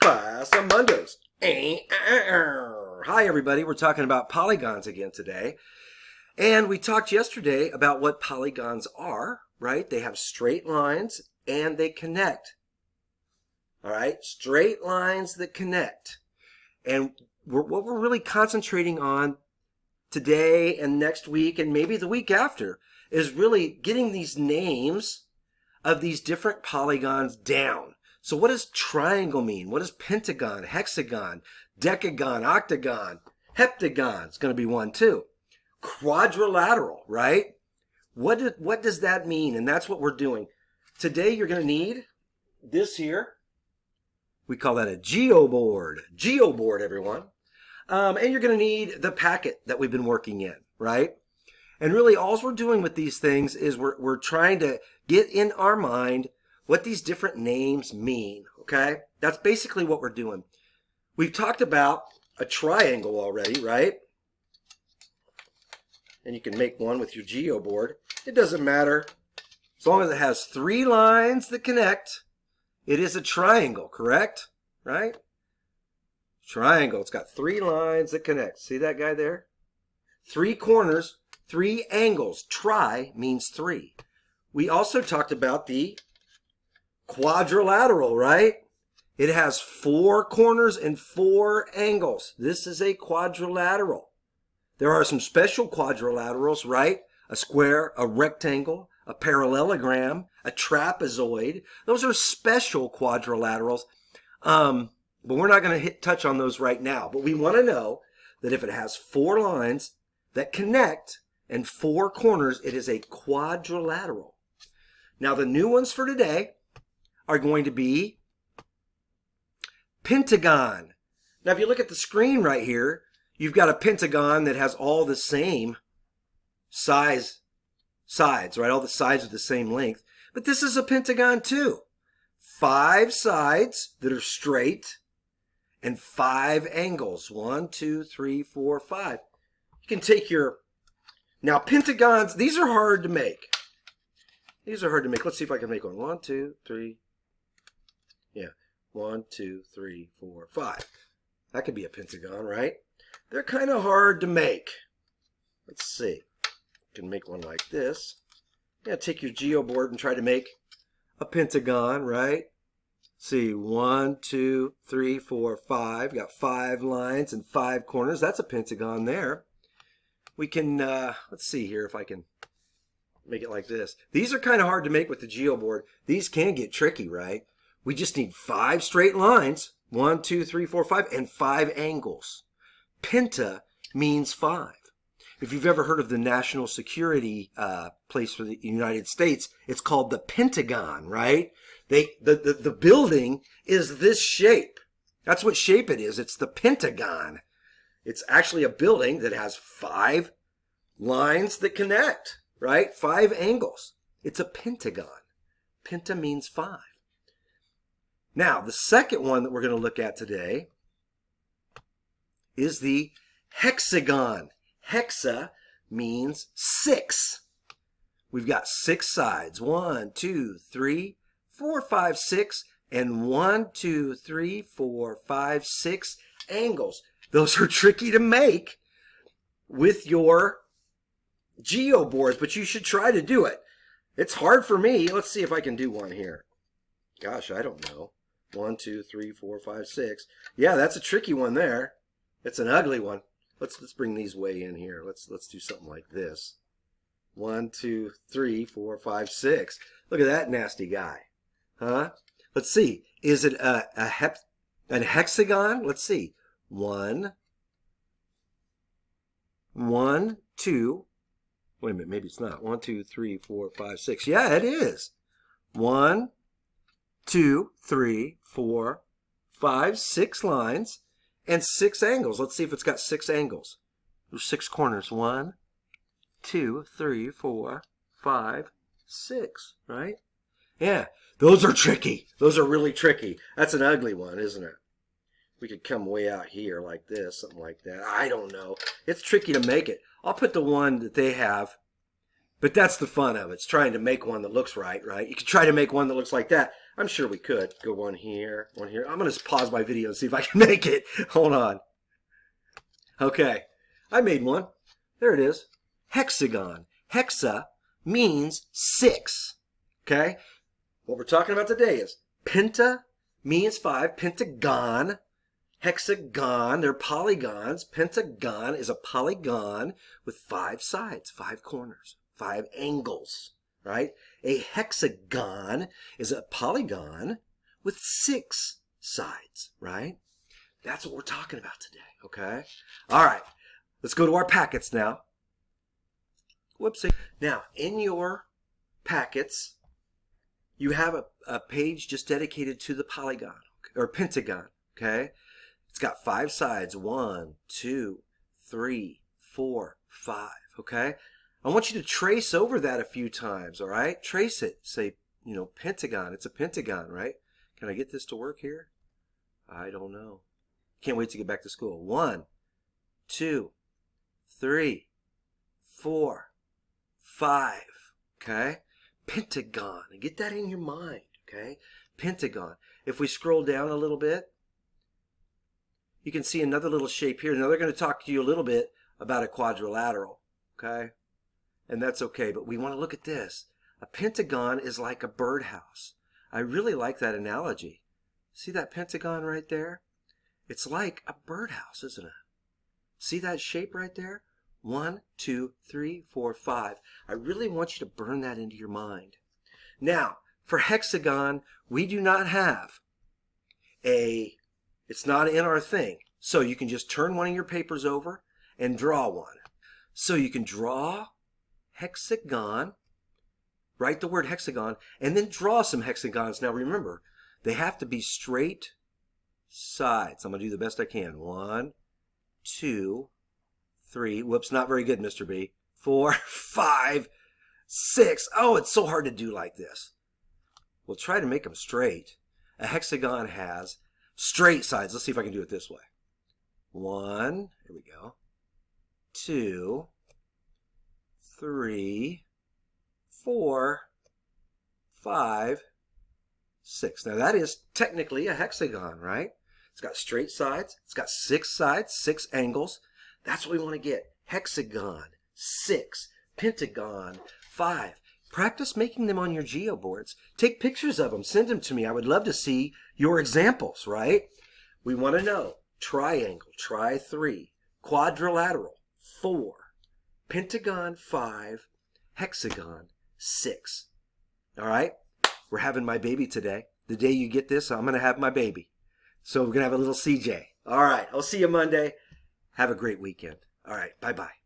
Pasamundos. Hi, everybody. We're talking about polygons again today. And we talked yesterday about what polygons are, right? They have straight lines and they connect. All right? Straight lines that connect. And what we're really concentrating on today and next week and maybe the week after is really getting these names of these different polygons down. So what does triangle mean? What does pentagon, hexagon, decagon, octagon, heptagon? It's going to be one too. Quadrilateral, right? What does that mean? And that's what we're doing. Today you're going to need this here. We call that a geoboard. Geoboard, everyone. And you're going to need the packet that we've been working in, right? And really all we're doing with these things is we're trying to get in our mind what these different names mean, okay? That's basically what we're doing. We've talked about a triangle already, right? And you can make one with your geoboard. It doesn't matter. As long as it has three lines that connect, it is a triangle, correct? Right? Triangle. It's got three lines that connect. See that guy there? Three corners, three angles. Tri means three. We also talked about the quadrilateral, right? It has four corners and four angles. This is a quadrilateral. There are some special quadrilaterals, right? A square, a rectangle, a parallelogram, a trapezoid. Those are special quadrilaterals. But we're not going to touch on those right now. But we want to know that if it has four lines that connect and four corners, it is a quadrilateral. Now the new ones for today are going to be Pentagon. Now if you look at the screen right here, you've got a pentagon that has all the same sides, right? All the sides are the same length. But this is a pentagon too. 5 sides that are straight and 5 angles. 1, 2, 3, 4, 5. You can take your... Now pentagons, these are hard to make. These are hard to make. Let's see if I can make one. 1, 2, 3. Yeah. 1, 2, 3, 4, 5. That could be a pentagon, right? They're kind of hard to make. Let's see. You can make one like this. Yeah, take your geoboard and try to make a pentagon, right? See, 1, 2, 3, 4, 5. Got 5 lines and 5 corners. That's a pentagon there. We can, let's see here if I can make it like this. These are kind of hard to make with the geoboard. These can get tricky, right? We just need 5 straight lines. 1, 2, 3, 4, 5, and 5 angles. Penta means 5. If you've ever heard of the national security place for the United States, it's called the Pentagon, right? The building is this shape. That's what shape it is. It's the Pentagon. It's actually a building that has 5 lines that connect, right? 5 angles. It's a pentagon. Penta means 5. Now, the second one that we're going to look at today is the hexagon. Hexa means 6. We've got 6 sides. 1, 2, 3, 4, 5, 6. And 1, 2, 3, 4, 5, 6 angles. Those are tricky to make with your geoboards, but you should try to do it. It's hard for me. Let's see if I can do one here. Gosh, I don't know. 1, 2, 3, 4, 5, 6. Yeah, that's a tricky one there. It's an ugly one. Let's bring these way in here. Let's do something like this. 1, 2, 3, 4, 5, 6. Look at that nasty guy. Huh? Let's see. Is it a hexagon? Let's see. 1, 2. Wait a minute, maybe it's not. 1, 2, 3, 4, 5, 6. Yeah, it is. 1, 2, 3, 4, 5, 6 lines and 6 angles. Let's see if it's got 6 angles. There's 6 corners. 1, 2, 3, 4, 5, 6, right? Yeah, those are tricky. Those are really tricky. That's an ugly one, isn't it? We could come way out here like this, something like that. I don't know. It's tricky to make it. I'll put the one that they have, but that's the fun of it. It's trying to make one that looks right, right? You could try to make one that looks like that. I'm sure we could. Go one here, one here. I'm going to pause my video and see if I can make it. Hold on. Okay, I made one. There it is. Hexagon. Hexa means 6. Okay? What we're talking about today is penta means 5. Pentagon. Hexagon. They're polygons. Pentagon is a polygon with 5 sides, 5 corners, 5 angles. Right? A hexagon is a polygon with 6 sides. Right? That's what we're talking about today. Okay? All right. Let's go to our packets now. Whoopsie. Now, in your packets, you have a page just dedicated to the polygon or pentagon. Okay? It's got 5 sides. 1, 2, 3, 4, 5. Okay? I want you to trace over that a few times. All right? Trace it. Say, pentagon. It's a pentagon, right? Can I get this to work here? I don't know. Can't wait to get back to school. 1, 2, 3, 4, 5. Okay? Pentagon. And get that in your mind. Okay? Pentagon. If we scroll down a little bit, you can see another little shape here. Now they're going to talk to you a little bit about a quadrilateral. Okay? And that's okay. But we want to look at this. A pentagon is like a birdhouse. I really like that analogy. See that pentagon right there? It's like a birdhouse, isn't it? See that shape right there? 1, 2, 3, 4, 5. I really want you to burn that into your mind. Now, for hexagon, we do not have it's not in our thing. So you can just turn one of your papers over and draw one. So you can draw hexagon, write the word hexagon, and then draw some hexagons. Now remember, they have to be straight sides. I'm going to do the best I can. 1, 2, 3. Whoops, not very good, Mr. B. 4, 5, 6. Oh, it's so hard to do like this. We'll try to make them straight. A hexagon has straight sides. Let's see if I can do it this way. 1, here we go. 2, 3, 4, 5, 6. Now that is technically a hexagon, right? It's got straight sides. It's got 6 sides, 6 angles. That's what we want to get. Hexagon, 6, pentagon, 5. Practice making them on your geo boards. Take pictures of them. Send them to me. I would love to see your examples, right? We want to know triangle, try 3, quadrilateral, 4, pentagon, 5, hexagon, 6. All right? We're having my baby today. The day you get this, I'm going to have my baby. So we're going to have a little CJ. All right. I'll see you Monday. Have a great weekend. All right. Bye-bye.